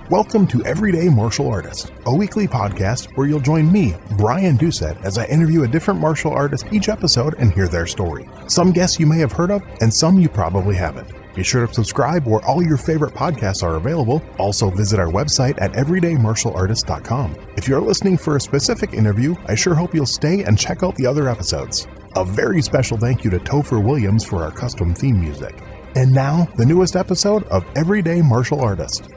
Welcome to Everyday Martial Artist, a weekly podcast where you'll join me, Brian Doucette, as I interview a different martial artist each episode and hear their story. Some guests you may have heard of, and some you probably haven't. Be sure to subscribe where all your favorite podcasts are available. Also visit our website at everydaymartialartist.com. If you're listening for a specific interview, I sure hope you'll stay and check out the other episodes. A very special thank you to Topher Williams for our custom theme music. And now, the newest episode of Everyday Martial Artist.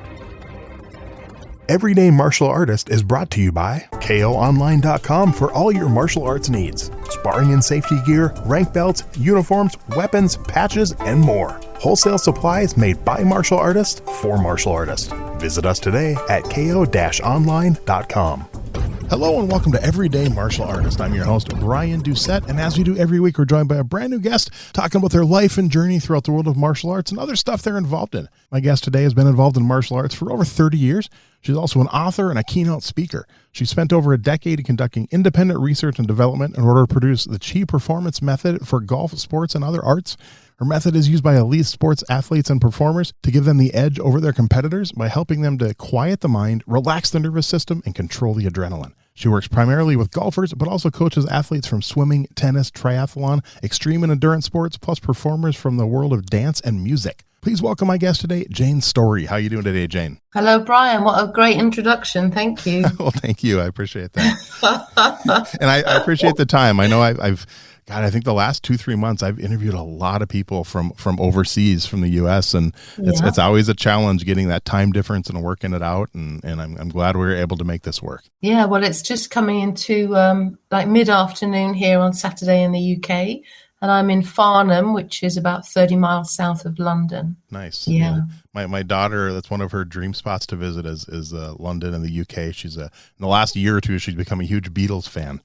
Everyday Martial Artist is brought to you by KOOnline.com for all your martial arts needs. Sparring and safety gear, rank belts, uniforms, weapons, patches, and more. Wholesale supplies made by martial artists for martial artists. Visit us today at ko-online.com. Hello and welcome to Everyday Martial Artist. I'm your host, Brian Doucette, and as we do every week, we're joined by a brand new guest talking about their life and journey throughout the world of martial arts and other stuff they're involved in. My guest today has been involved in martial arts for over 30 years. She's also an author and a keynote speaker. She spent over a decade conducting independent research and development in order to produce the Chi Performance Method for golf, sports, and other arts. Her method is used by elite sports athletes and performers to give them the edge over their competitors by helping them to quiet the mind, relax the nervous system, and control the adrenaline. She works primarily with golfers, but also coaches athletes from swimming, tennis, triathlon, extreme and endurance sports, plus performers from the world of dance and music. Please welcome my guest today, Jayne Storey. How are you doing today, Jayne? Hello, Brian. What a great introduction. Thank you. Well, thank you. I appreciate that. And I appreciate the time. I know I think the last 2-3 months, I've interviewed a lot of people from overseas, from the U.S., and it's always a challenge getting that time difference and working it out, and I'm glad we were able to make this work. Yeah, well, it's just coming into like mid-afternoon here on Saturday in the UK, and I'm in Farnham, which is about 30 miles south of London. Nice. Yeah. My daughter, that's one of her dream spots to visit is London in the UK. She's in the last year or two, she's become a huge Beatles fan.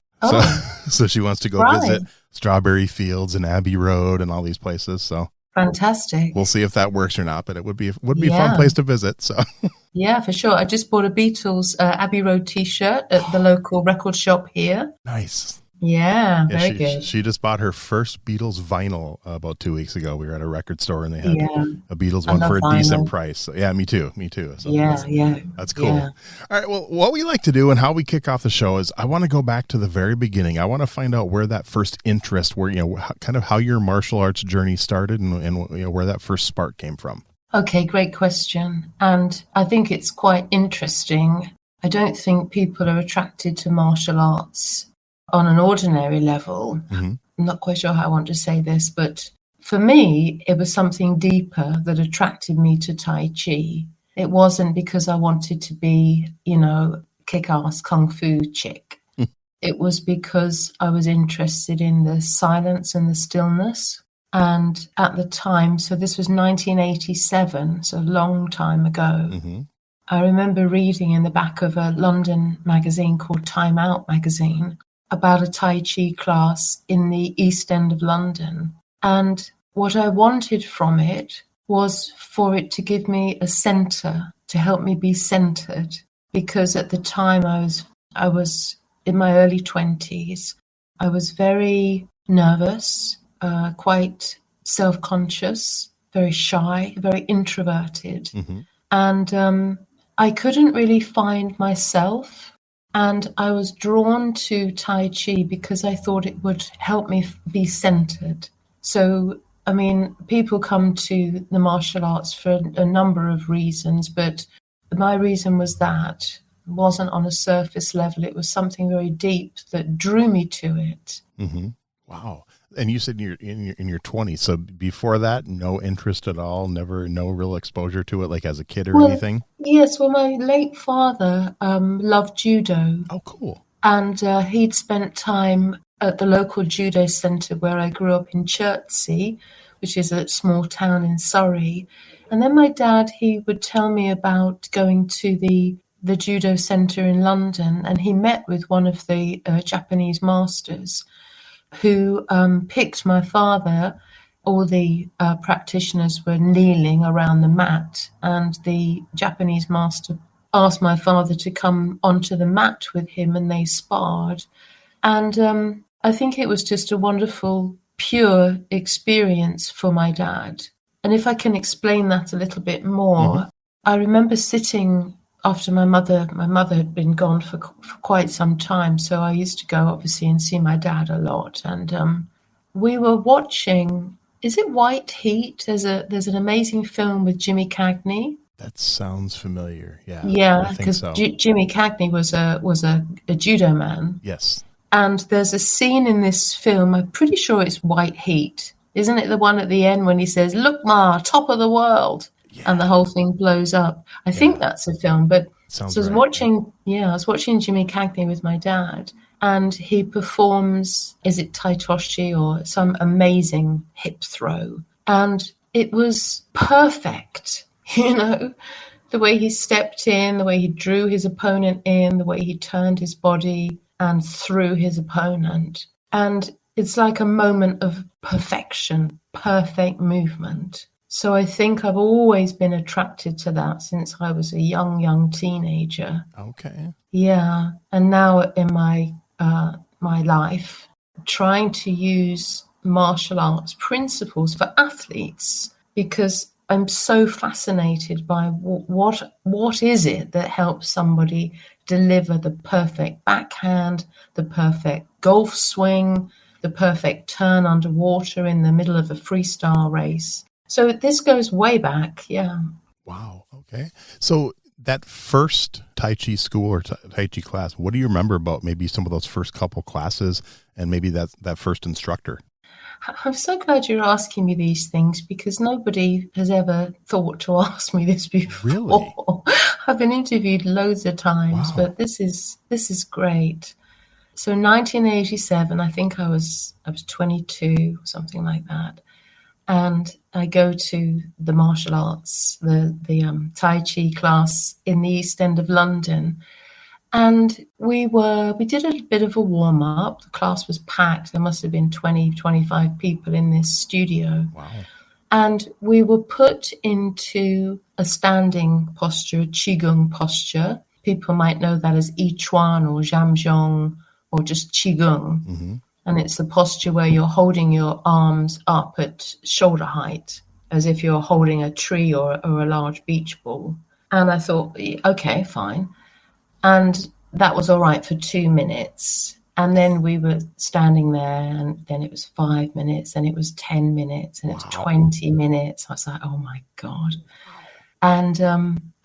So she wants to go visit Strawberry Fields and Abbey Road and all these places. So fantastic. We'll see if that works or not, but it would be a fun place to visit. So yeah, for sure. I just bought a Beatles Abbey Road T-shirt at the local record shop here. Nice. Yeah, very good. She just bought her first Beatles vinyl about 2 weeks ago. We were at a record store and they had a Beatles one for a decent price. So, yeah, me too. So that's cool. Yeah. All right. Well, what we like to do and how we kick off the show is I want to go back to the very beginning. I want to find out where that first interest, kind of how your martial arts journey started and where that first spark came from. Okay, great question. And I think it's quite interesting. I don't think people are attracted to martial arts on an ordinary level. Mm-hmm. I'm not quite sure how I want to say this, but for me, it was something deeper that attracted me to Tai Chi. It wasn't because I wanted to be, kick-ass kung fu chick. It was because I was interested in the silence and the stillness. And at the time, so this was 1987, so a long time ago, mm-hmm. I remember reading in the back of a London magazine called Time Out magazine about a Tai Chi class in the East End of London. And what I wanted from it was for it to give me a center, to help me be centered. Because at the time I was in my early 20s. I was very nervous, quite self-conscious, very shy, very introverted. Mm-hmm. And I couldn't really find myself. And I was drawn to Tai Chi because I thought it would help me be centered. So, people come to the martial arts for a number of reasons, but my reason was that it wasn't on a surface level. It was something very deep that drew me to it. Mm-hmm. Wow. And you said you're in your 20s. So before that, no interest at all, no real exposure to it, like as a kid or anything? Yes. Well, my late father loved judo. Oh, cool. And he'd spent time at the local judo centre where I grew up in Chertsey, which is a small town in Surrey. And then my dad, he would tell me about going to the judo centre in London, and he met with one of the Japanese masters who picked my father. All the practitioners were kneeling around the mat, and the Japanese master asked my father to come onto the mat with him, and they sparred. And I think it was just a wonderful, pure experience for my dad. And if I can explain that a little bit more, I remember sitting after my mother had been gone for quite some time, so I used to go obviously and see my dad a lot. And we were watching. Is it White Heat? There's an amazing film with Jimmy Cagney. That sounds familiar. Yeah. Yeah, because so. Jimmy Cagney was a judo man. Yes. And there's a scene in this film, I'm pretty sure it's White Heat. Isn't it the one at the end when he says, "Look, Ma, top of the world," and the whole thing blows up? I think that's a film. But sounds I was watching Jimmy Cagney with my dad, and he performs, is it Taitoshi or some amazing hip throw? And it was perfect, the way he stepped in, the way he drew his opponent in, the way he turned his body and threw his opponent. And it's like a moment of perfection, perfect movement. So I think I've always been attracted to that since I was a young teenager. Okay. Yeah. And now in my life, trying to use martial arts principles for athletes, because I'm so fascinated by what is it that helps somebody deliver the perfect backhand, the perfect golf swing, the perfect turn underwater in the middle of a freestyle race. So this goes way back, yeah. Wow, okay. So that first Tai Chi school or Tai Chi class, what do you remember about maybe some of those first couple classes and maybe that first instructor? I'm so glad you're asking me these things because nobody has ever thought to ask me this before. Really? I've been interviewed loads of times, but this is great. So 1987, I think I was 22 or something like that. And I go to the martial arts, the Tai Chi class in the East End of London. And we did a bit of a warm up. The class was packed. There must have been 20, 25 people in this studio. Wow. And we were put into a standing posture, a Qigong posture. People might know that as I Chuan or Zhamzhong or just Qigong. Mm-hmm. And it's the posture where you're holding your arms up at shoulder height, as if you're holding a tree or a large beach ball. And I thought, okay, fine. And that was all right for 2 minutes. And then we were standing there, and then it was 5 minutes, and it was 10 minutes, and it was 20 minutes. I was like, oh, my God. And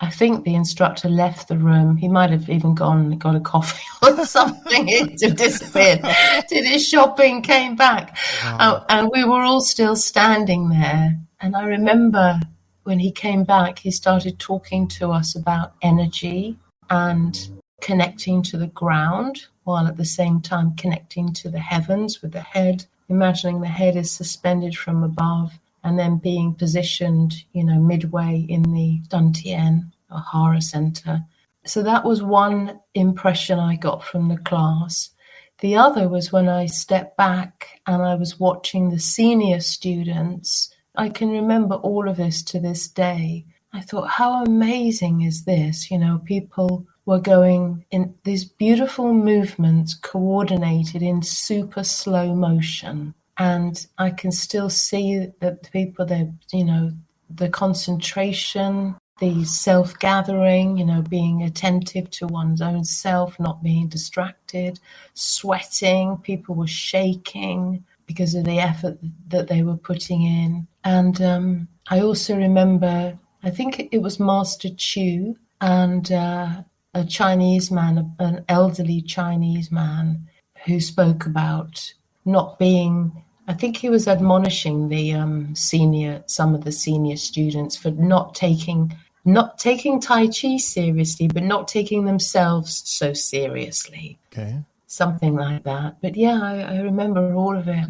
I think the instructor left the room. He might have even gone and got a coffee or something. It disappeared, did his shopping, came back. Wow. And we were all still standing there. And I remember when he came back, he started talking to us about energy and connecting to the ground while at the same time connecting to the heavens with the head, imagining the head is suspended from above and then being positioned, midway in the Dantian or Hara Center. So that was one impression I got from the class. The other was when I stepped back and I was watching the senior students. I can remember all of this to this day. I thought, how amazing is this? People were going in these beautiful movements coordinated in super slow motion. And I can still see that the people, the concentration, the self-gathering, being attentive to one's own self, not being distracted, sweating. People were shaking because of the effort that they were putting in. And I also remember, I think it was Master Chu and a Chinese man, an elderly Chinese man who spoke about not being, I think he was admonishing some of the senior students for not taking Tai Chi seriously, but not taking themselves so seriously. Okay. Something like that. But yeah, I remember all of it.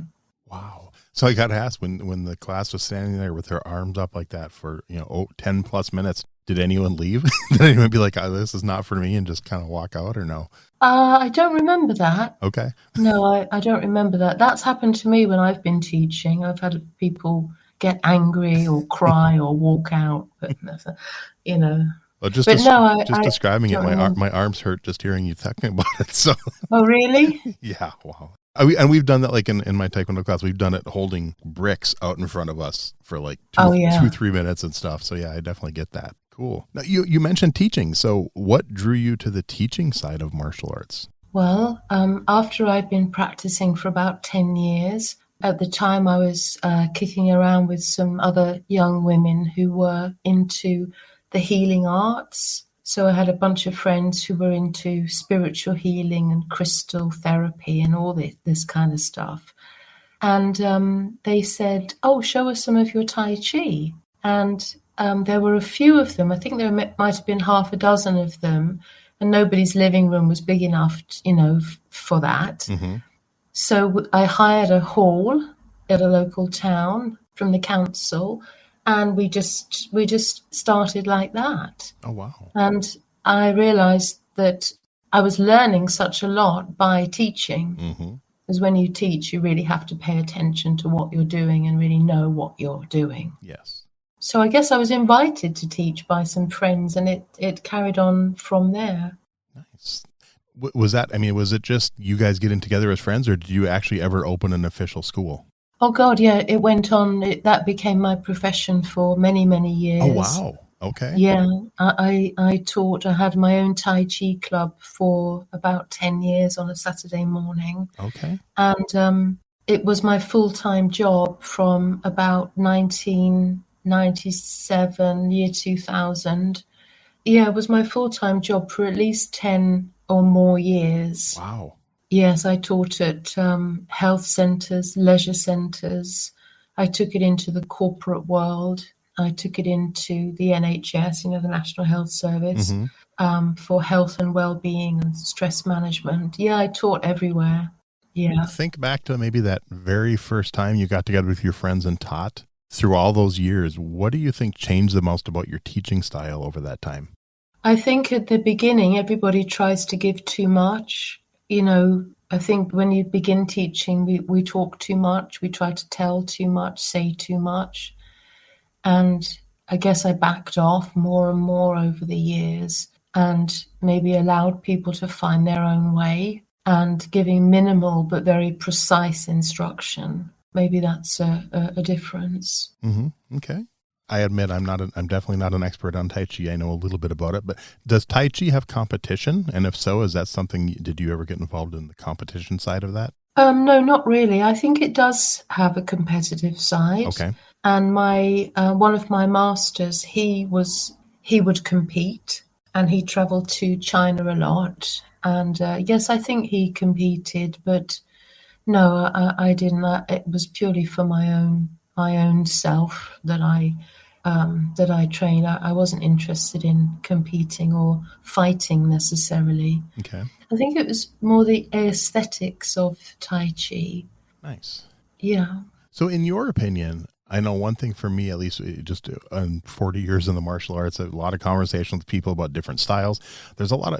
Wow. So I got to ask, when the class was standing there with their arms up like that for 10 plus minutes, did anyone leave? Did anyone be like, oh, this is not for me, and just kind of walk out, or no? I don't remember that. Okay. No, I don't remember that. That's happened to me when I've been teaching. I've had people get angry or cry or walk out, but Well, just describing it, my arms hurt just hearing you talking about it. So. Oh, really? Yeah. Wow. And we've done that, like in my Taekwondo class, we've done it holding bricks out in front of us for like 2-3 minutes and stuff. So yeah, I definitely get that. Cool. Now, you mentioned teaching. So what drew you to the teaching side of martial arts? Well, after I'd been practicing for about 10 years, at the time I was kicking around with some other young women who were into the healing arts. So I had a bunch of friends who were into spiritual healing and crystal therapy and all this kind of stuff. And they said, "Oh, show us some of your Tai Chi." And there were a few of them. I think there might have been half a dozen of them. And nobody's living room was big enough, for that. Mm-hmm. So I hired a hall at a local town from the council, and we just started like that. Oh, wow. And I realized that I was learning such a lot by teaching. Mm-hmm. Because when you teach, you really have to pay attention to what you're doing and really know what you're doing. Yes. So I guess I was invited to teach by some friends, and it carried on from there. Nice. Was it just you guys getting together as friends, or did you actually ever open an official school? Oh, God, yeah, it went on. That became my profession for many, many years. Oh, wow. Okay. Yeah, I taught. I had my own Tai Chi club for about 10 years on a Saturday morning. Okay. And it was my full-time job from about 1997, year 2000. Yeah, it was my full-time job for at least 10 or more years. Wow. Yes, I taught at health centres, leisure centres. I took it into the corporate world. I took it into the NHS, the National Health Service, for health and well-being and stress management. Yeah, I taught everywhere. Yeah. Think back to maybe that very first time you got together with your friends and taught. Through all those years, what do you think changed the most about your teaching style over that time? I think at the beginning, everybody tries to give too much. I think when you begin teaching, we talk too much. We try to tell too much, say too much. And I guess I backed off more and more over the years and maybe allowed people to find their own way and giving minimal but very precise instruction. Maybe that's a difference. Mm-hmm. Okay. I admit I'm definitely not an expert on Tai Chi. I know a little bit about it, but does Tai Chi have competition? And if so, is that something, did you ever get involved in the competition side of that? No, not really. I think it does have a competitive side. Okay. And my one of my masters, he would compete, and he traveled to China a lot. And yes, I think he competed, but no, I didn't. It was purely for my own self that I trained. I wasn't interested in competing or fighting necessarily. Okay. I think it was more the aesthetics of Tai Chi. Nice. Yeah. So in your opinion, I know one thing for me, at least just 40 years in the martial arts, a lot of conversations with people about different styles.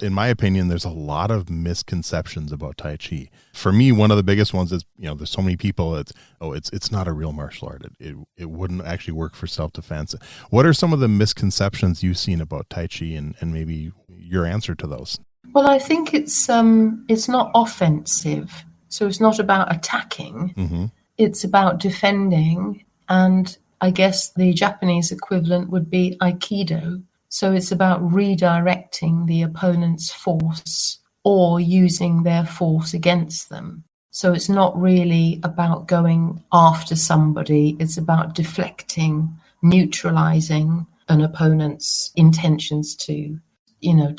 In my opinion, there's a lot of misconceptions about Tai Chi. For me, one of the biggest ones is, there's so many people it's not a real martial art. It wouldn't actually work for self-defense. What are some of the misconceptions you've seen about Tai Chi and maybe your answer to those? Well, I think it's not offensive. So it's not about attacking. Mm-hmm. It's about defending. And I guess the Japanese equivalent would be Aikido. So it's about redirecting the opponent's force or using their force against them. So it's not really about going after somebody. It's about deflecting, neutralizing an opponent's intentions to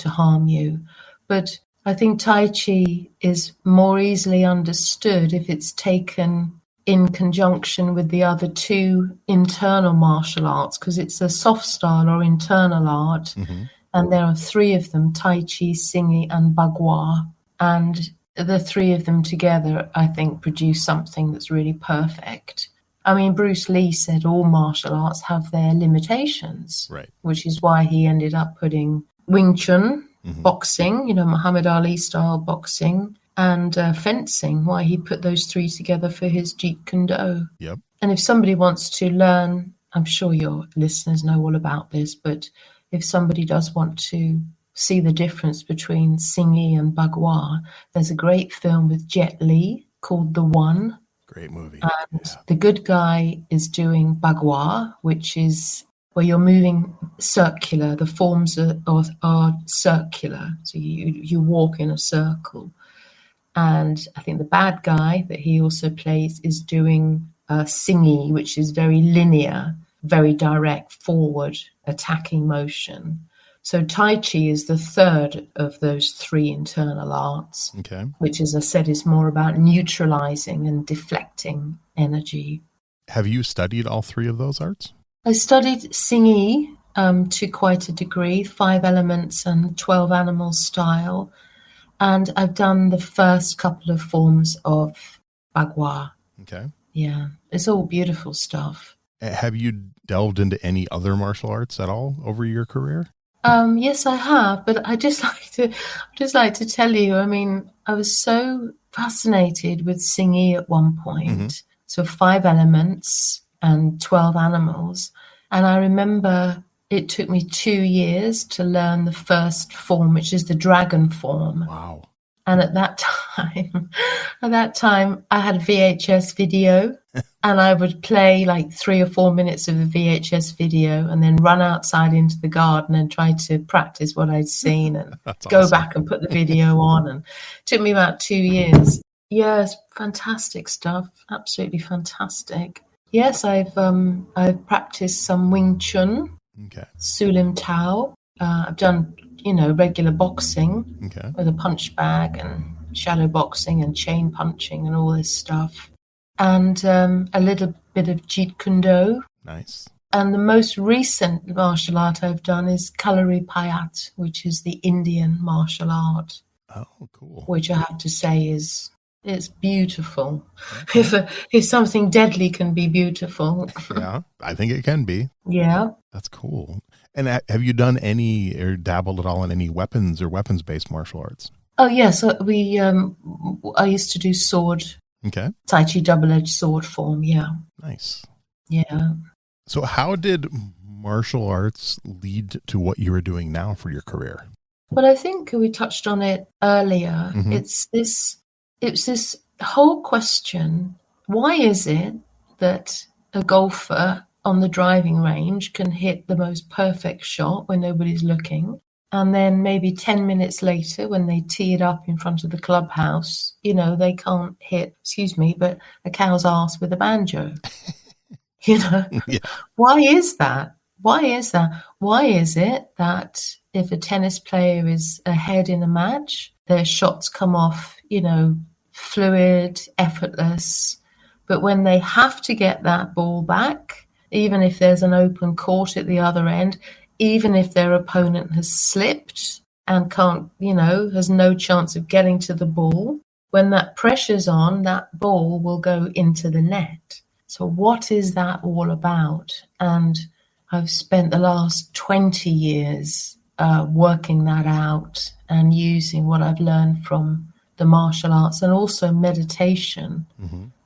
harm you. But I think Tai Chi is more easily understood if it's taken in conjunction with the other two internal martial arts, because it's a soft style or internal art. Mm-hmm. And there are three of them, Tai Chi, Xingyi, and Bagua. And the three of them together, I think, produce something that's really perfect. I mean, Bruce Lee said all martial arts have their limitations, right? Which is why he ended up putting Wing Chun, mm-hmm. boxing, Muhammad Ali style boxing, and fencing, why he put those three together for his Jeet Kune Do. Yep. And if somebody wants to learn, I'm sure your listeners know all about this, but if somebody does want to see the difference between Xingyi and Bagua, there's a great film with Jet Li called The One. Great movie. And the good guy is doing Bagua, which is where you're moving circular. The forms are circular. So you walk in a circle. And I think the bad guy that he also plays is doing Singi, which is very linear, very direct, forward, attacking motion. So Tai Chi is the third of those three internal arts, which, as I said, is more about neutralizing and deflecting energy. Have you studied all three of those arts? I studied Singi to quite a degree, 5 elements and 12 animals style. And I've done the first couple of forms of Bagua. Okay. Yeah, it's all beautiful stuff. Have you delved into any other martial arts at all over your career? Yes, I have, but I just like to tell you, I mean, I was so fascinated with Singi at one point. So 5 elements and 12 animals. And I remember it took me 2 years to learn the first form, which is the dragon form. Wow. And at that time, I had a VHS video and I would play like 3 or 4 minutes of the VHS video and then run outside into the garden and try to practice what I'd seen and go back and put the video on. And it took me about 2 years. Yes, fantastic stuff. Absolutely fantastic. Yes, I've practiced some Wing Chun, Sulim Tao. I've done, regular boxing with a punch bag and shadow boxing and chain punching and all this stuff. And a little bit of Jeet Kune Do. Nice. And the most recent martial art I've done is Kalari Payat, which is the Indian martial art. Oh, cool. Which I have to say it's beautiful. If something deadly can be beautiful. Yeah, I think it can be. Yeah. That's cool. And have you done any or dabbled at all in any weapons or weapons-based martial arts? Oh, yes. I used to do sword. Okay. Tai Chi double-edged sword form, yeah. Nice. Yeah. So how did martial arts lead to what you are doing now for your career? Well, I think we touched on it earlier. It's this whole question, why is it that a golfer on the driving range can hit the most perfect shot when nobody's looking, and then maybe 10 minutes later when they tee it up in front of the clubhouse, they can't hit, but a cow's ass with a banjo. Yeah. Why is that? Why is it that if a tennis player is ahead in a match, their shots come off, fluid, effortless, but when they have to get that ball back, even if there's an open court at the other end, even if their opponent has slipped and can't, has no chance of getting to the ball, when that pressure's on, that ball will go into the net. So what is that all about? And I've spent the last 20 years working that out and using what I've learned from the martial arts and also meditation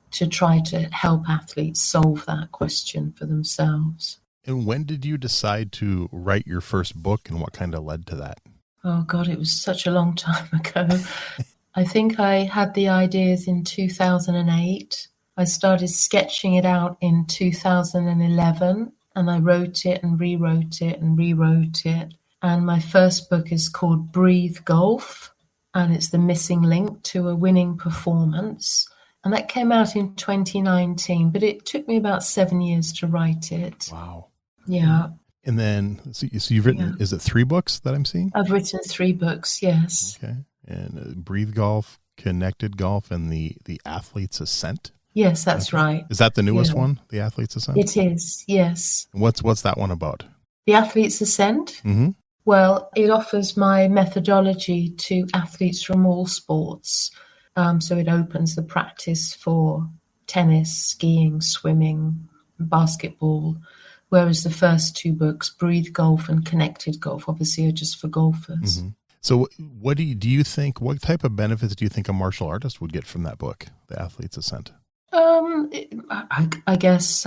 to try to help athletes solve that question for themselves. And when did you decide to write your first book, and what kind of led to that? Oh, God, it was such a long time ago. I think I had the ideas in 2008. I started sketching it out in 2011, and I wrote it and rewrote it and rewrote it. And my first book is called Breathe Golf, and it's the missing link to a winning performance. And that came out in 2019, but it took me about 7 years to write it. Wow. Yeah. And then, so you've written, is it 3 books that I'm seeing? I've written 3 books, yes. Okay. And Breathe Golf, Connected Golf, and the Athlete's Ascent? Yes, that's right. Is that the newest one, the Athlete's Ascent? It is, yes. What's that one about? The Athlete's Ascent? Mm-hmm. Well, it offers my methodology to athletes from all sports. So it opens the practice for tennis, skiing, swimming, basketball, whereas the first 2 books, Breathe Golf and Connected Golf, obviously are just for golfers. Mm-hmm. So what do you think, what type of benefits do you think a martial artist would get from that book, The Athlete's Ascent? I guess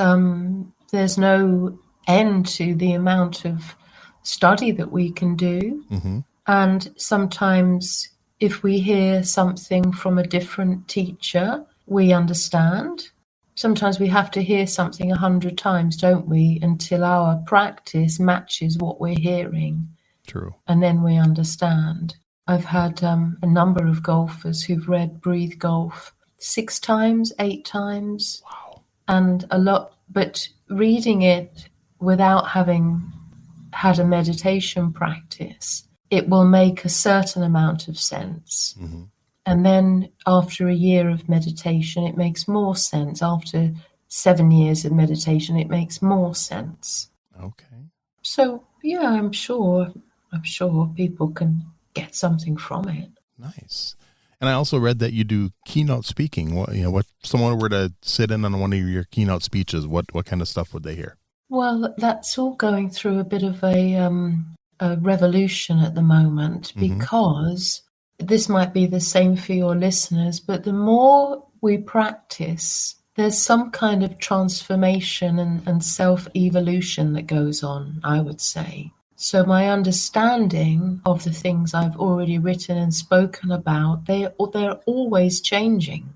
there's no end to the amount of study that we can do. Mm-hmm. And sometimes if we hear something from a different teacher, we understand. Sometimes we have to hear something 100 times, don't we, until our practice matches what we're hearing. True. And then we understand. I've had a number of golfers who've read Breathe Golf 6 times, 8 times. Wow. And a lot, but reading it without having had a meditation practice, it will make a certain amount of sense. Mm-hmm. And then after a year of meditation, it makes more sense. After 7 years of meditation, it makes more sense. Okay. So, yeah, I'm sure people can get something from it. Nice. And I also read that you do keynote speaking. What if someone were to sit in on one of your keynote speeches, what kind of stuff would they hear? Well, that's all going through a bit of a revolution at the moment, because this might be the same for your listeners, but the more we practice, there's some kind of transformation and self-evolution that goes on, I would say. So my understanding of the things I've already written and spoken about, they're always changing,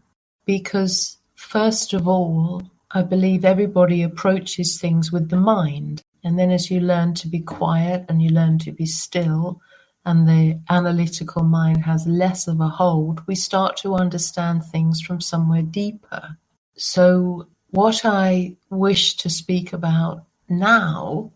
because first of all, I believe everybody approaches things with the mind. And then as you learn to be quiet and you learn to be still, and the analytical mind has less of a hold, we start to understand things from somewhere deeper. So what I wish to speak about now,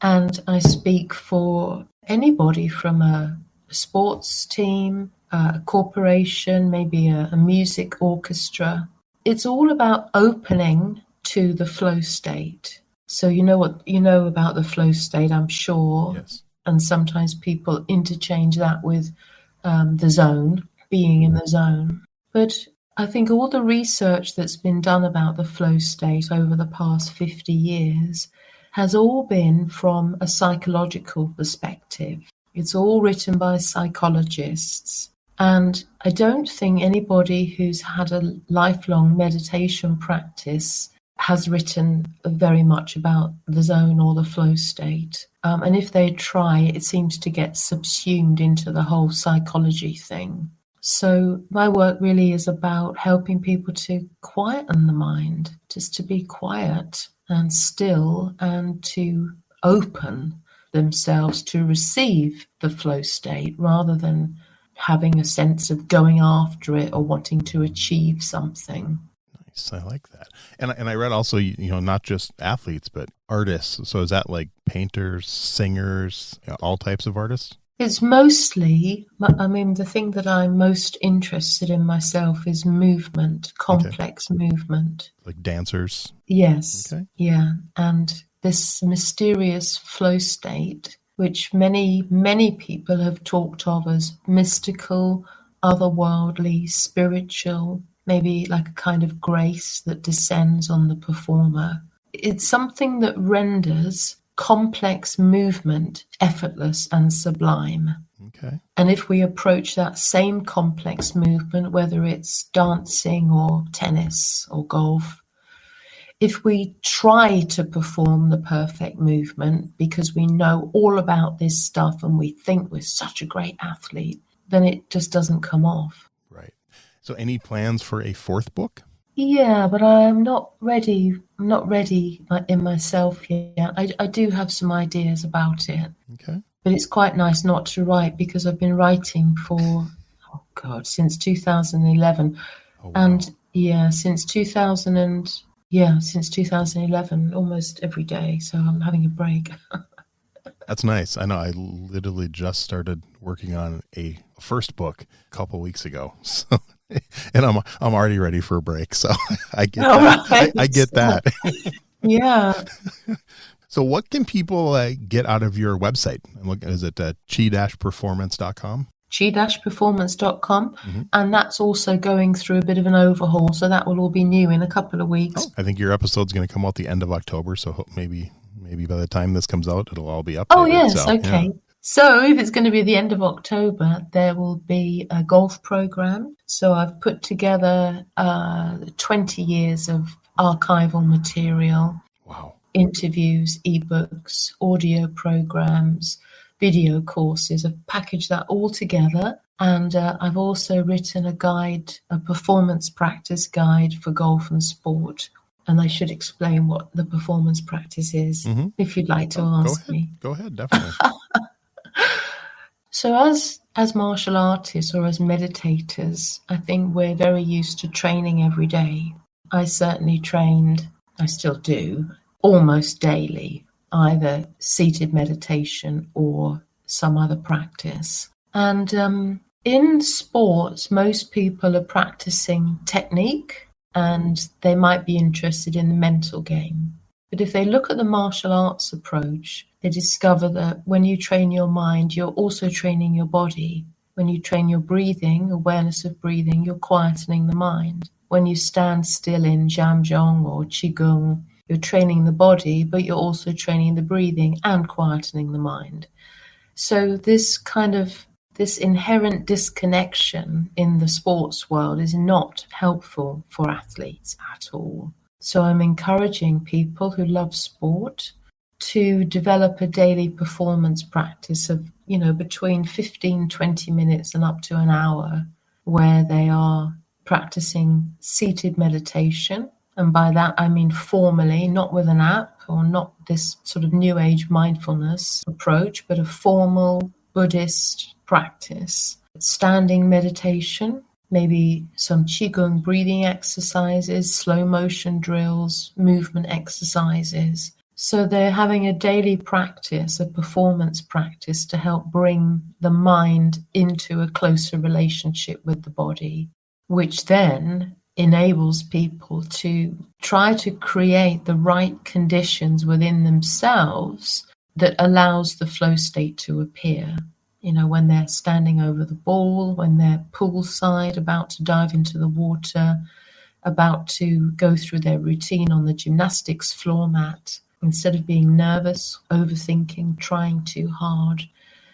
and I speak for anybody from a sports team, a corporation, maybe a music orchestra, it's all about opening to the flow state. So you know about the flow state, I'm sure. Yes. And sometimes people interchange that with the zone, being in the zone. But I think all the research that's been done about the flow state over the past 50 years has all been from a psychological perspective. It's all written by psychologists. And I don't think anybody who's had a lifelong meditation practice has written very much about the zone or the flow state. And if they try, it seems to get subsumed into the whole psychology thing. So my work really is about helping people to quieten the mind, just to be quiet and still, and to open themselves to receive the flow state rather than having a sense of going after it or wanting to achieve something. Nice. I like that. And I read also, not just athletes, but artists. So is that like painters, singers, all types of artists? It's mostly, the thing that I'm most interested in myself is movement, complex movement. Like dancers? Yes. Okay. Yeah. And this mysterious flow state, which many, many people have talked of as mystical, otherworldly, spiritual, maybe like a kind of grace that descends on the performer. It's something that renders complex movement effortless and sublime. Okay. And if we approach that same complex movement, whether it's dancing or tennis or golf, if we try to perform the perfect movement because we know all about this stuff and we think we're such a great athlete, then it just doesn't come off. Right. So any plans for a 4th book? Yeah, but I'm not ready. I'm not ready in myself yet. I do have some ideas about it. Okay. But it's quite nice not to write, because I've been writing for, since 2011. Oh, wow. And since 2011, almost every day. So I'm having a break. That's nice. I know I literally just started working on a first book a couple weeks ago. So, and I'm already ready for a break. So I get that. Right. I get that. Yeah. So what can people get out of your website? Is it chi-performance.com? chi-performance.com. And that's also going through a bit of an overhaul. So that will all be new in a couple of weeks. I think your episode's going to come out the end of October. So maybe by the time this comes out, it'll all be updated. Oh, yes. So, okay. Yeah. So if it's going to be the end of October, there will be a golf program. So I've put together 20 years of archival material. Wow. Interviews, ebooks, audio programs, video courses. I've packaged that all together And I've also written a performance practice guide for golf and sport. And I should explain what the performance practice is, if you'd like to ask me. Go ahead, definitely. So as martial artists or as meditators, I think we're very used to training every day. I certainly trained, I still do, almost daily, either seated meditation or some other practice. And in sports, most people are practicing technique and they might be interested in the mental game. But if they look at the martial arts approach, they discover that when you train your mind, you're also training your body. When you train your breathing, awareness of breathing, you're quietening the mind. When you stand still in Jamjong or Qigong, you're training the body, but you're also training the breathing and quietening the mind. So this inherent disconnection in the sports world is not helpful for athletes at all. So I'm encouraging people who love sport to develop a daily performance practice of, between 15, 20 minutes and up to an hour, where they are practicing seated meditation. And by that, I mean formally, not with an app or not this sort of new age mindfulness approach, but a formal Buddhist practice. Standing meditation, maybe some Qigong breathing exercises, slow motion drills, movement exercises. So they're having a daily practice, a performance practice to help bring the mind into a closer relationship with the body, which then enables people to try to create the right conditions within themselves that allows the flow state to appear. When they're standing over the ball, when they're poolside, about to dive into the water, about to go through their routine on the gymnastics floor mat, instead of being nervous, overthinking, trying too hard,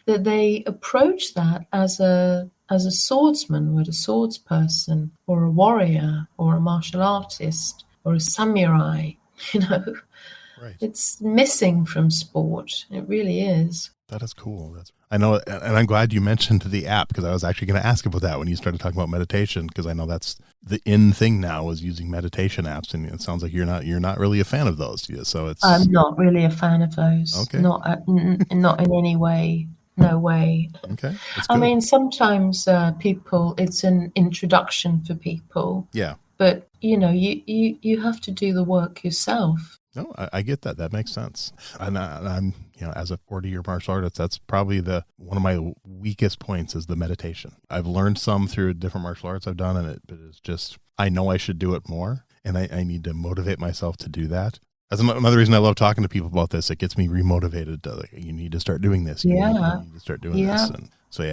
that they approach that as a swordsman would, a swords person, or a warrior, or a martial artist, or a samurai. Right. It's missing from sport. It really is. That is cool. I know, and I'm glad you mentioned the app, because I was actually going to ask about that when you started talking about meditation, because I know that's the in thing now, is using meditation apps, and it sounds like you're not really a fan of those. Yeah, so I'm not really a fan of those. Okay. Not in any way. No way. Okay. I mean, sometimes people, it's an introduction for people. Yeah. But you have to do the work yourself. No, I get that. That makes sense. And I'm, as a 40-year martial artist, that's probably one of my weakest points is the meditation. I've learned some through different martial arts I've done, but it's just, I know I should do it more, and I need to motivate myself to do that. That's another reason I love talking to people about this. It gets me remotivated to, you need to start doing this. You need to start doing this. And so,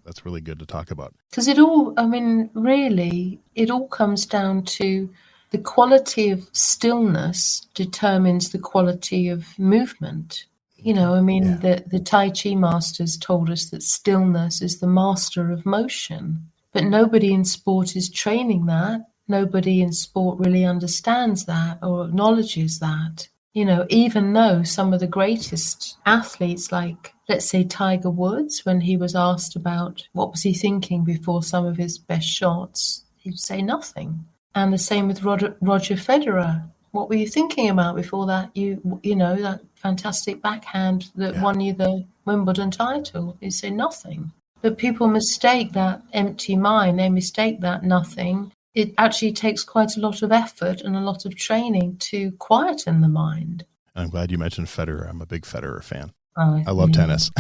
that's really good to talk about. Because really, it all comes down to the quality of stillness determines the quality of movement. The Tai Chi masters told us that stillness is the master of motion, but nobody in sport is training that. Nobody in sport really understands that or acknowledges that. Even though some of the greatest athletes, like, let's say, Tiger Woods, when he was asked about what was he thinking before some of his best shots, he'd say nothing. And the same with Roger Federer. What were you thinking about before that? That fantastic backhand that won you the Wimbledon title. You say nothing. But people mistake that empty mind. They mistake that nothing. It actually takes quite a lot of effort and a lot of training to quieten the mind. I'm glad you mentioned Federer. I'm a big Federer fan. I love tennis.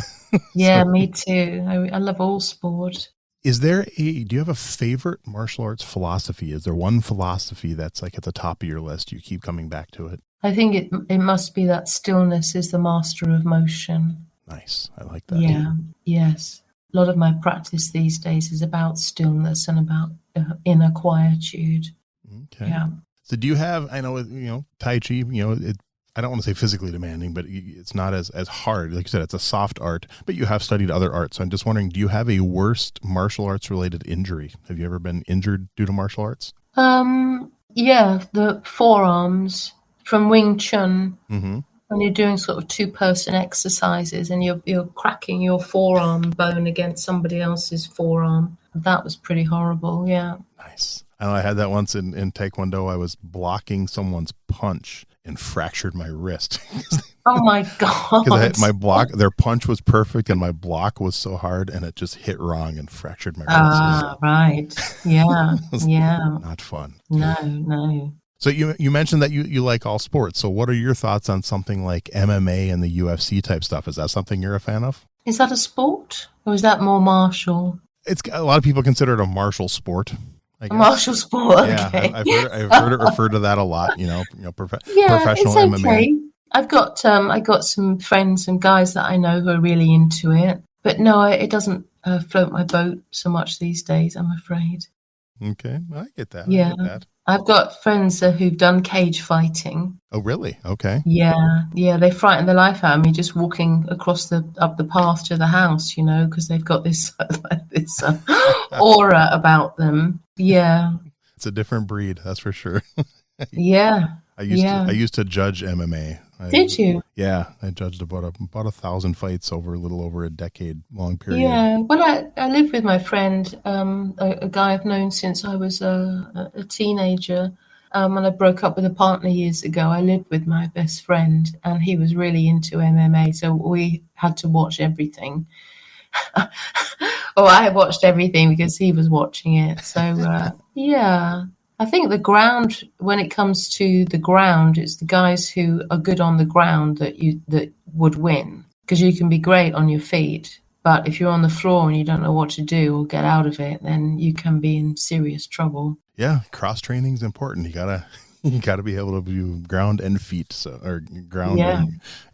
Yeah, me too. I love all sport. Do you have a favorite martial arts philosophy? Is there one philosophy that's like at the top of your list? You keep coming back to it. I think it must be that stillness is the master of motion. Nice. I like that. Yeah. Yes. A lot of my practice these days is about stillness and about inner quietude. Okay. Yeah. So do you have, I know, Tai Chi, I don't want to say physically demanding, but it's not as hard. Like you said, it's a soft art, but you have studied other arts. So I'm just wondering, do you have a worst martial arts related injury? Have you ever been injured due to martial arts? Yeah, the forearms from Wing Chun. Mm-hmm. when you're doing sort of two-person exercises and you're cracking your forearm bone against somebody else's forearm. That was pretty horrible, yeah. Nice. I know I had that once in Taekwondo. I was blocking someone's punch and fractured my wrist. Oh my God. Because their punch was perfect and my block was so hard and it just hit wrong and fractured my wrist. Ah, right. Yeah, yeah. Not fun. No. So you mentioned that you like all sports. So what are your thoughts on something like MMA and the UFC type stuff? Is that something you're a fan of? Is that a sport or is that more martial? It's a lot of people consider it a martial sport. I guess. A martial sport. Okay. Yeah, I've heard it referred to that a lot. Professional it's okay. MMA. I got some friends and guys that I know who are really into it, but no, it doesn't float my boat so much these days, I'm afraid. Okay, I get that. Yeah. I get that. I've got friends who've done cage fighting. Oh, really? Okay. Yeah. They frighten the life out of me just walking up the path to the house, because they've got this aura about them. Yeah. It's a different breed, that's for sure. Yeah. I used to judge MMA. Did you? Yeah, I judged about 1,000 fights over a little over a decade-long period. Yeah, well, I live with my friend, a guy I've known since I was a teenager, and I broke up with a partner years ago. I lived with my best friend, and he was really into MMA, so we had to watch everything. I watched everything because he was watching it. So, yeah. I think the ground, when it comes to the ground, it's the guys who are good on the ground that would win, because you can be great on your feet, but if you're on the floor and you don't know what to do or get out of it, then you can be in serious trouble. Yeah, cross training is important. You gotta be able to do ground and feet, or ground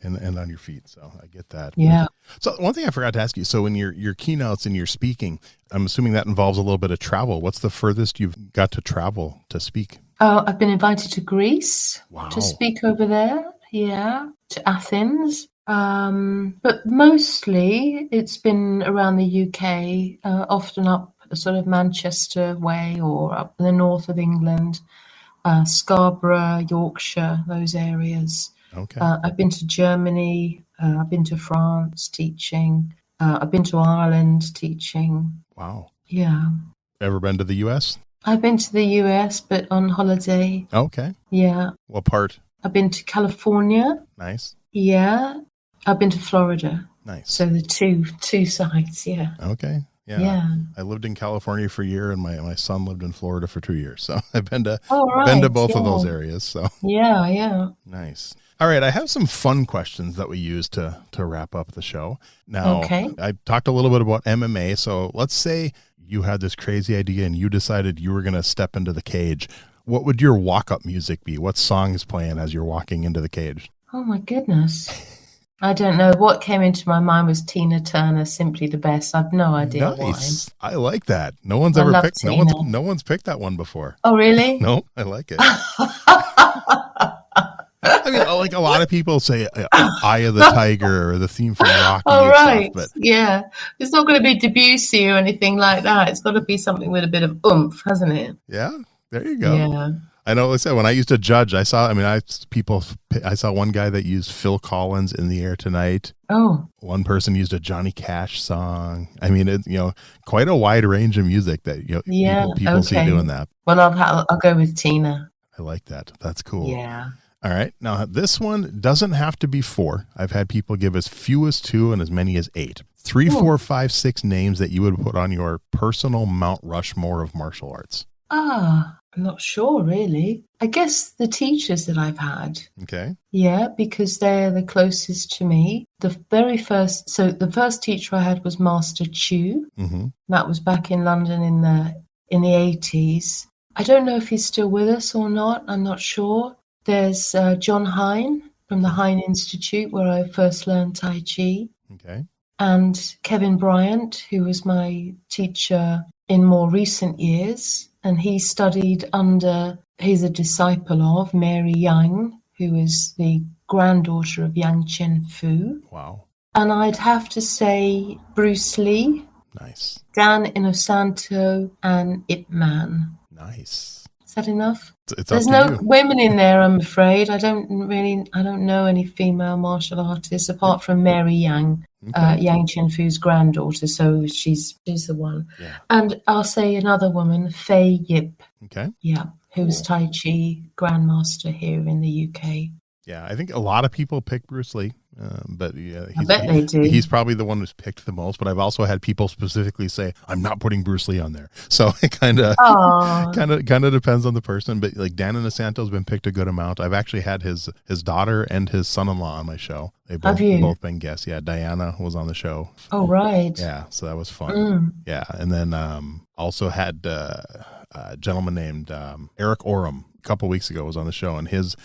and on your feet. So I get that. Yeah. So one thing I forgot to ask you. So in your keynotes and your speaking, I'm assuming that involves a little bit of travel. What's the furthest you've got to travel to speak? I've been invited to Greece. Wow. To speak over there. Yeah. To Athens. But mostly it's been around the UK, often up sort of Manchester way or up in the north of England. Scarborough, Yorkshire, those areas. Okay. I've been to Germany. I've been to France teaching. I've been to Ireland teaching. Wow. Yeah. Ever been to the U.S.? I've been to the US, but on holiday. Okay. Yeah. What part? I've been to California. Nice. Yeah. I've been to Florida. Nice. So the two sides, yeah. Okay. Yeah. I lived in California for a year, and my son lived in Florida for 2 years. So I've been to both of those areas. So yeah. Nice. All right, I have some fun questions that we use to wrap up the show. Now, I talked a little bit about MMA. So let's say you had this crazy idea and you decided you were going to step into the cage. What would your walk-up music be? What song is playing as you're walking into the cage? Oh my goodness. I don't know. What came into my mind was Tina Turner, Simply the Best. I've no idea why. I like that. No one's ever picked. No one's picked that one before. Oh, really? No, I like it. I mean, like a lot of people say Eye of the Tiger or the theme from Rocky. Oh, right. Stuff, but yeah. It's not going to be Debussy or anything like that. It's got to be something with a bit of oomph, hasn't it? Yeah. There you go. Yeah. I know. Like I said, when I used to judge, I saw one guy that used Phil Collins, In the Air Tonight. Oh. One person used a Johnny Cash song. I mean, it's, quite a wide range of music that, people see doing that. Well, I'll go with Tina. I like that. That's cool. Yeah. All right. Now, this one doesn't have to be 4. I've had people give as few as 2 and as many as 8. 3, 4, 5, 6 names that you would put on your personal Mount Rushmore of martial arts. I'm not sure, really. I guess the teachers that I've had. Okay. Yeah, because they're the closest to me. The first teacher I had was Master Chu. Mm-hmm. That was back in London in the 80s. I don't know if he's still with us or not. I'm not sure. There's John Hine from the Hine Institute, where I first learned Tai Chi. Okay. And Kevin Bryant, who was my teacher in more recent years. And he studied he's a disciple of Mary Yang, who is the granddaughter of Yang Chen-fu. Wow. And I'd have to say Bruce Lee. Nice. Dan Inosanto and Ip Man. Nice. that enough? It's There's up no to you. women in there, I'm afraid. I don't know any female martial artists apart from Mary Yang, Okay. Yang Chenfu's granddaughter. So she's the one. Yeah. And I'll say another woman, Fei Yip. Okay. Yeah, who's Tai Chi grandmaster here in the UK. Yeah, I think a lot of people pick Bruce Lee, but I bet they do. He's probably the one who's picked the most. But I've also had people specifically say, "I'm not putting Bruce Lee on there." So it kind of depends on the person. But like Dan Inosanto's been picked a good amount. I've actually had his daughter and his son-in-law on my show. They both been guests. Yeah, Diana was on the show. Oh right. Yeah, so that was fun. Yeah, and then also had a gentleman named Eric Oram. Couple weeks ago was on the show, and his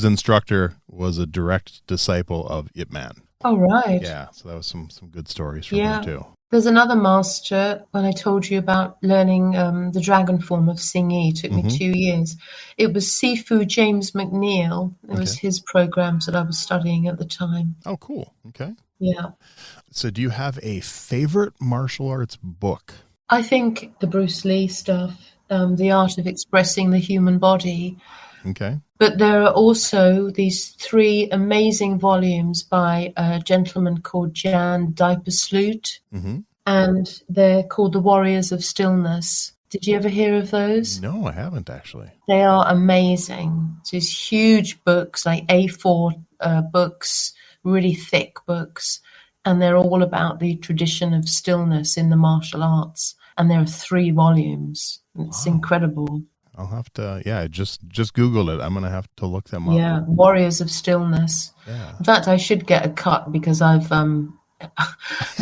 instructor was a direct disciple of Ip Man. Oh right. Yeah, so that was some good stories from him too. There's another master. When I told you about learning the dragon form of Sing Yi, it took me 2 years. It was Sifu James McNeil. It was his programs that I was studying at the time. Oh, cool. Okay. Yeah. So do you have a favorite martial arts book? I think the Bruce Lee stuff. The Art of Expressing the Human Body. Okay. But there are also these 3 amazing volumes by a gentleman called Jan Diepersloot, and they're called The Warriors of Stillness. Did you ever hear of those? No, I haven't actually. They are amazing. It's these huge books, like A4 books, really thick books, and they're all about the tradition of stillness in the martial arts. And there are 3 volumes. It's incredible. I'll have to, just Google it. I'm going to have to look them up. Yeah, Warriors of Stillness. Yeah. In fact, I should get a cut because I've,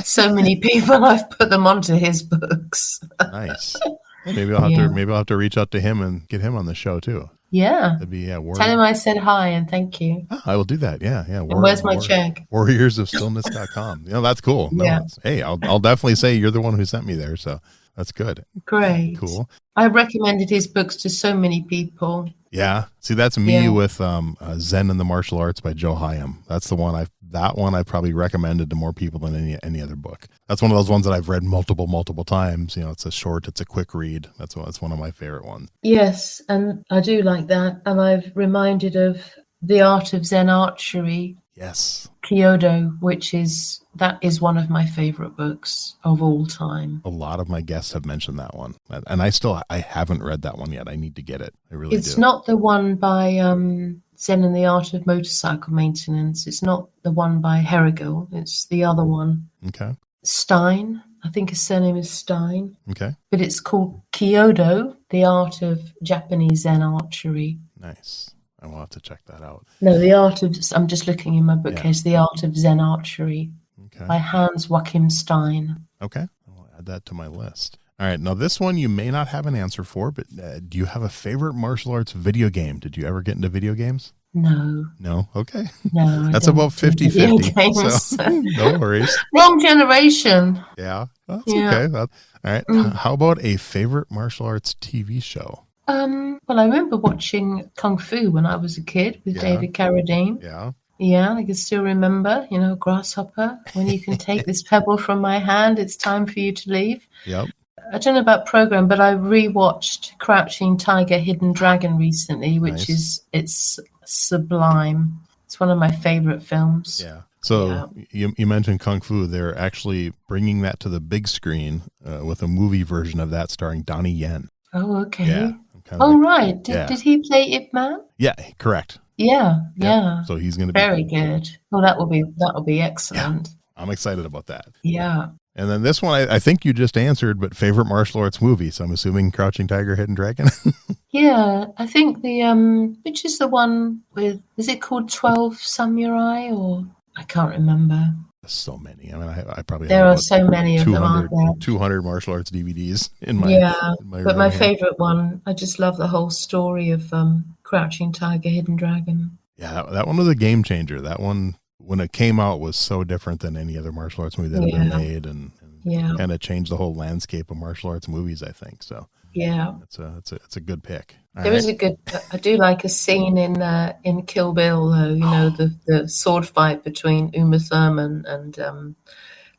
so many people, I've put them onto his books. Nice. Maybe I'll have to reach out to him and get him on the show too. Yeah. That'd be, Tell him I said hi and thank you. Oh, I will do that. Yeah. And where's my check? warriorsofstillness.com. That's cool. No, hey, I'll definitely say you're the one who sent me there. So that's good. Great. Cool. I've recommended his books to so many people. Yeah. See, that's me with Zen and the Martial Arts by Joe Hyam. That's the one I've probably recommended to more people than any other book. That's one of those ones that I've read multiple times. It's a quick read. That's one of my favorite ones. Yes, and I do like that. And I've reminded of The Art of Zen Archery. Yes. Kyoto, that is one of my favorite books of all time. A lot of my guests have mentioned that one, and I haven't read that one yet. I need to get it. I really do. It's not the one by Zen and the Art of Motorcycle Maintenance. It's not the one by Herigel. It's the other one. Okay. Stein. I think his surname is Stein. Okay. But it's called Kyoto, the Art of Japanese Zen Archery. Nice. I will have to check that out. No, I'm just looking in my bookcase, The Art of Zen Archery by Hans Joachim Stein. Okay. I'll add that to my list. All right. Now, this one you may not have an answer for, but do you have a favorite martial arts video game? Did you ever get into video games? No. No? Okay. No. That's about 50-50. So, no worries. Wrong generation. Yeah. That's okay. All right. How about a favorite martial arts TV show? Well, I remember watching Kung Fu when I was a kid with David Carradine. Yeah. Yeah, I can still remember, Grasshopper, when you can take this pebble from my hand, it's time for you to leave. Yep. I don't know about program, but I rewatched Crouching Tiger, Hidden Dragon recently, which it's sublime. It's one of my favorite films. Yeah. So you mentioned Kung Fu. They're actually bringing that to the big screen with a movie version of that starring Donnie Yen. Oh, okay. Yeah. Right. Did he play Ip Man? Yeah, correct. Yeah. So he's going to be very good. Well, that will be excellent. Yeah, I'm excited about that. Yeah. And then this one, I think you just answered, but favorite martial arts movie. So I'm assuming Crouching Tiger, Hidden Dragon. Yeah, I think which is the one with? Is it called 12 Samurai or I can't remember. So many. I mean, I probably there are so many of them, aren't there? 200 martial arts DVDs in my but my favorite one, I just love the whole story of Crouching Tiger, Hidden Dragon. Yeah, that one was a game changer. That one, when it came out, was so different than any other martial arts movie that had been made, and kind of changed the whole landscape of martial arts movies, I think. So yeah, it's a good pick. There is a good. I do like a scene in Kill Bill, though. The sword fight between Uma Thurman and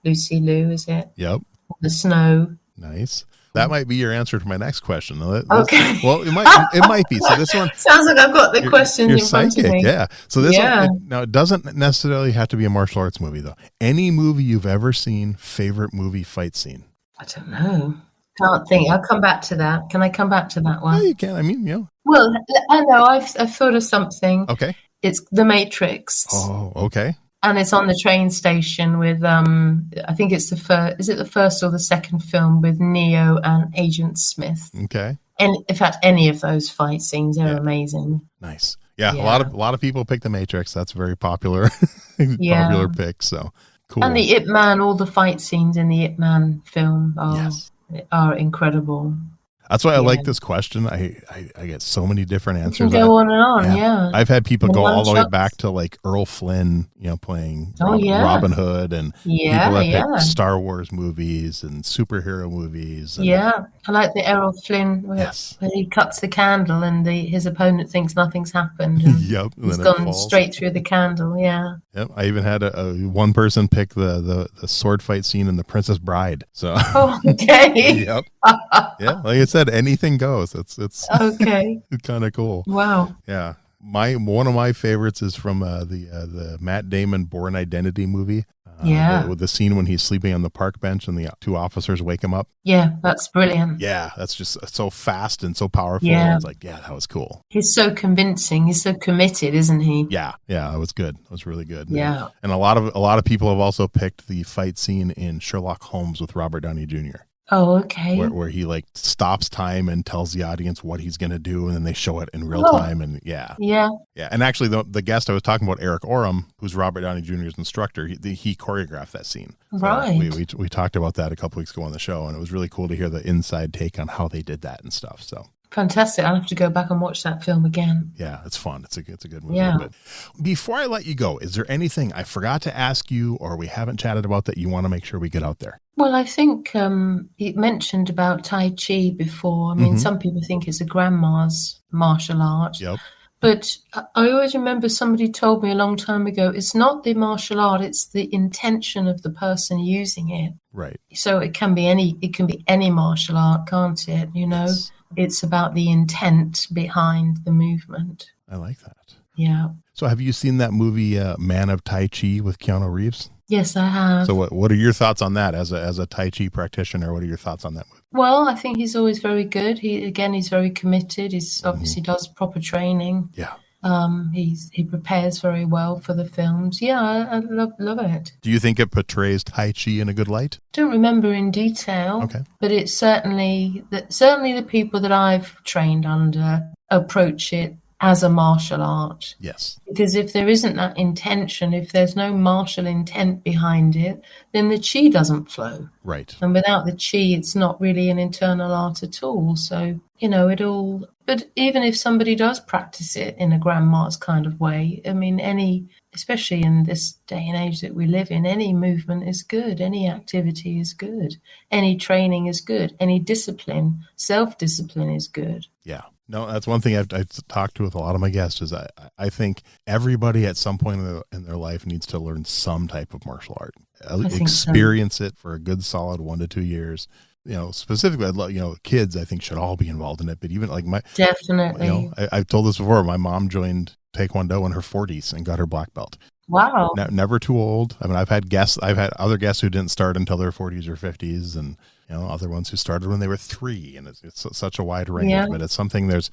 Lucy Liu. Is it? Yep. The snow. Nice. That might be your answer to my next question. Okay. Well, it might be. So this one sounds like I've got the questions in front of me. Yeah. So this one, now it doesn't necessarily have to be a martial arts movie though. Any movie you've ever seen, favorite movie fight scene? I don't know. Can't think. I'll come back to that. Can I come back to that one? Yeah, you can. I mean, Well, I know. I've thought of something. Okay. It's The Matrix. Oh, okay. And it's on the train station with, I think it's is it the first or the second film with Neo and Agent Smith? Okay. And in fact, any of those fight scenes are amazing. Nice. Yeah, a lot of people pick The Matrix. That's very popular, popular pick. So cool. And the Ip Man, all the fight scenes in the Ip Man film are incredible. That's why I like this question. I get so many different answers. You can go on and on, yeah. I've had people go all the way back to like Earl Flynn, playing Robin Hood, and people that pick Star Wars movies and superhero movies. And I like the Errol Flynn where he cuts the candle and his opponent thinks nothing's happened. And he's gone straight through the candle. Yeah. Yep. I even had one person pick the sword fight scene in The Princess Bride. So. Oh, okay. Yep. Yeah. Like I said, anything goes. It's okay. It's kind of cool. Wow. Yeah. One of my favorites is from the Matt Damon Bourne Identity movie. With the scene when he's sleeping on the park bench and the two officers wake him up. Yeah, that's brilliant. Yeah, that's just so fast and so powerful. Yeah. It's like, that was cool. He's so convincing. He's so committed, isn't he? Yeah, that was good. That was really good. Yeah. And a lot of people have also picked the fight scene in Sherlock Holmes with Robert Downey Jr. Oh, okay. Where he like stops time and tells the audience what he's going to do, and then they show it in real time. And yeah. And actually, the guest I was talking about, Eric Oram, who's Robert Downey Jr.'s instructor, he choreographed that scene. So right. We talked about that a couple weeks ago on the show, and it was really cool to hear the inside take on how they did that and stuff. So. Fantastic. I'll have to go back and watch that film again. Yeah, it's fun. It's a good movie. Yeah. But before I let you go, is there anything I forgot to ask you or we haven't chatted about that you want to make sure we get out there? Well, I think you mentioned about Tai Chi before. I mean, some people think it's a grandma's martial art. Yep. But I always remember somebody told me a long time ago, it's not the martial art, it's the intention of the person using it. Right. So it can be any martial art, can't it? Yes. It's about the intent behind the movement. I like that. Yeah. So have you seen that movie Man of Tai Chi with Keanu Reeves? Yes, I have. So what are your thoughts on that as a Tai Chi practitioner? What are your thoughts on that movie? Well, I think he's always very good. He's very committed. He's obviously does proper training. Yeah. He prepares very well for the films. Yeah, I love it. Do you think it portrays Tai Chi in a good light? Don't remember in detail. Okay. But it's certainly the people that I've trained under approach it as a martial art. Yes. Because if there isn't that intention, if there's no martial intent behind it, then the chi doesn't flow. Right. And without the chi, it's not really an internal art at all. So, but even if somebody does practice it in a grandma's kind of way, I mean, especially in this day and age that we live in, any movement is good. Any activity is good. Any training is good. Any discipline, self-discipline is good. Yeah. No, that's one thing I've talked to with a lot of my guests is I think everybody at some point in their life needs to learn some type of martial art. Experience it for a good solid 1 to 2 years. Specifically, I'd love, kids I think should all be involved in it. But even like definitely, I've told this before. My mom joined Taekwondo in her 40s and got her black belt. Wow. Never too old. I mean, I've had other guests who didn't start until their 40s or 50s, and other ones who started when they were 3, and it's such a wide range. Yeah. But it's something there's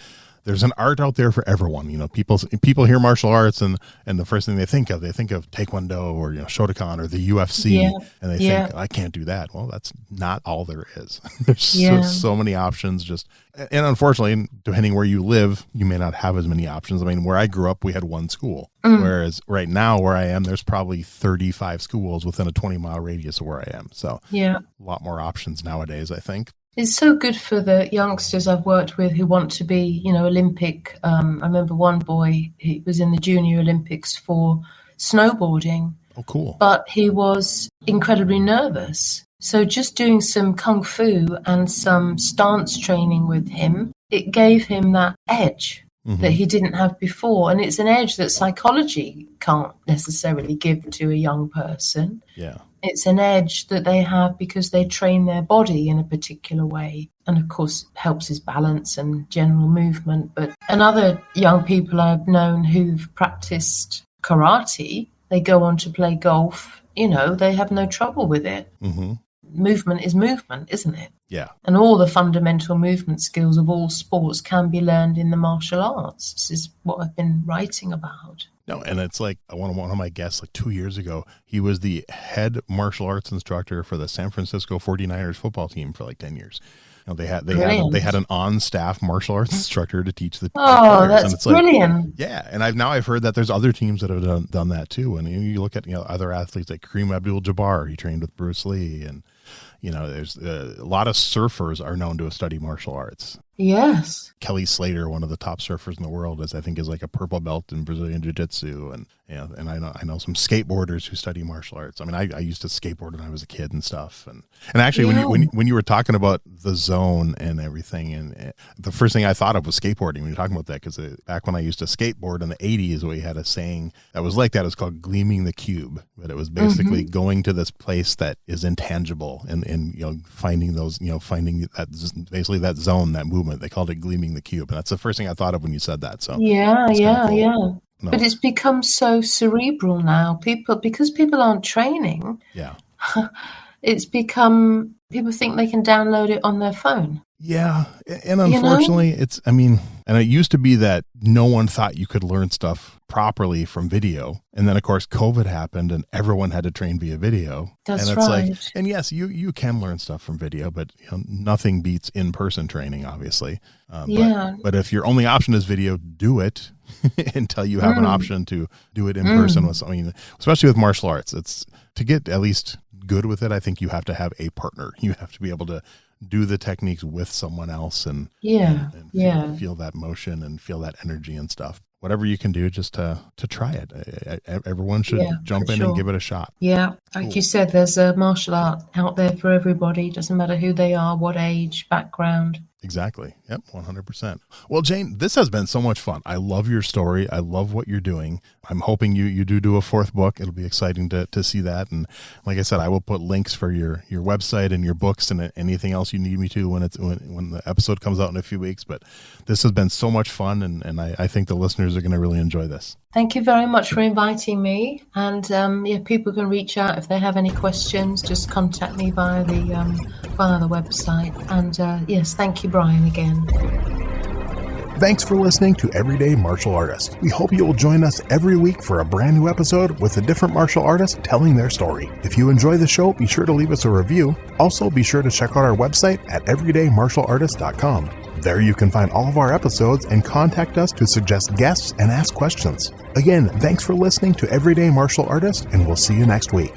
an art out there for everyone. People hear martial arts and the first thing they think of Taekwondo or Shotokan or the UFC, and they think, I can't do that. Well, that's not all there is. There's so many options. And unfortunately, depending where you live, you may not have as many options. I mean, where I grew up, we had one school, whereas right now where I am, there's probably 35 schools within a 20-mile radius of where I am. So a lot more options nowadays, I think. It's so good for the youngsters I've worked with who want to be, Olympic. I remember one boy, he was in the Junior Olympics for snowboarding. Oh, cool. But he was incredibly nervous. So just doing some kung fu and some stance training with him, it gave him that edge that he didn't have before. And it's an edge that psychology can't necessarily give to a young person. Yeah. It's an edge that they have because they train their body in a particular way. And of course, it helps his balance and general movement. And other young people I've known who've practiced karate, they go on to play golf, they have no trouble with it. Mm-hmm. Movement is movement, isn't it? Yeah. And all the fundamental movement skills of all sports can be learned in the martial arts. This is what I've been writing about. No, and it's like one of my guests 2 years ago, he was the head martial arts instructor for the San Francisco 49ers football team for 10 years. They had an on-staff martial arts instructor to teach the players. That's and it's brilliant. Yeah, and I've heard that there's other teams that have done that too. And you look at other athletes like Kareem Abdul-Jabbar, he trained with Bruce Lee, and there's a lot of surfers are known to study martial arts. Yes. Kelly Slater, one of the top surfers in the world, is like a purple belt in Brazilian Jiu-Jitsu, and I know some skateboarders who study martial arts. I mean, I used to skateboard when I was a kid and stuff, and actually when you were talking about the zone and everything, and the first thing I thought of was skateboarding when you're talking about that, because back when I used to skateboard in the 80s, we had a saying that was like that. It was called gleaming the cube, but it was basically going to this place that is intangible and finding those finding that basically that zone, that movement. They called it gleaming the cube, and that's the first thing I thought of when you said that. So yeah. No. But it's become so cerebral now. Because people aren't training. Yeah. It's become, people think they can download it on their phone. Yeah. And unfortunately, and it used to be that no one thought you could learn stuff properly from video. And then, of course, COVID happened and everyone had to train via video. That's and it's right. And yes, you can learn stuff from video, but nothing beats in-person training, obviously. But if your only option is video, do it until you have an option to do it in person. Especially with martial arts, it's to get at least good with it. I think you have to have a partner. You have to be able to do the techniques with someone else and feel that motion and feel that energy and stuff. Whatever you can do just to try it. Everyone should jump in and give it a shot. Yeah. Like you said, there's a martial art out there for everybody. Doesn't matter who they are, what age, background. Exactly. Yep. 100%. Well, Jayne, this has been so much fun. I love your story. I love what you're doing. I'm hoping you do a fourth book. It'll be exciting to see that. And like I said, I will put links for your website and your books and anything else you need me to when the episode comes out in a few weeks. But this has been so much fun. And I think the listeners are going to really enjoy this. Thank you very much for inviting me. And people can reach out if they have any questions. Just contact me via the website. And yes, thank you, Brian, again. Thanks for listening to Everyday Martial Artist. We hope you will join us every week for a brand new episode with a different martial artist telling their story. If you enjoy the show, be sure to leave us a review. Also, be sure to check out our website at everydaymartialartist.com. There you can find all of our episodes and contact us to suggest guests and ask questions. Again, thanks for listening to Everyday Martial Artist, and we'll see you next week.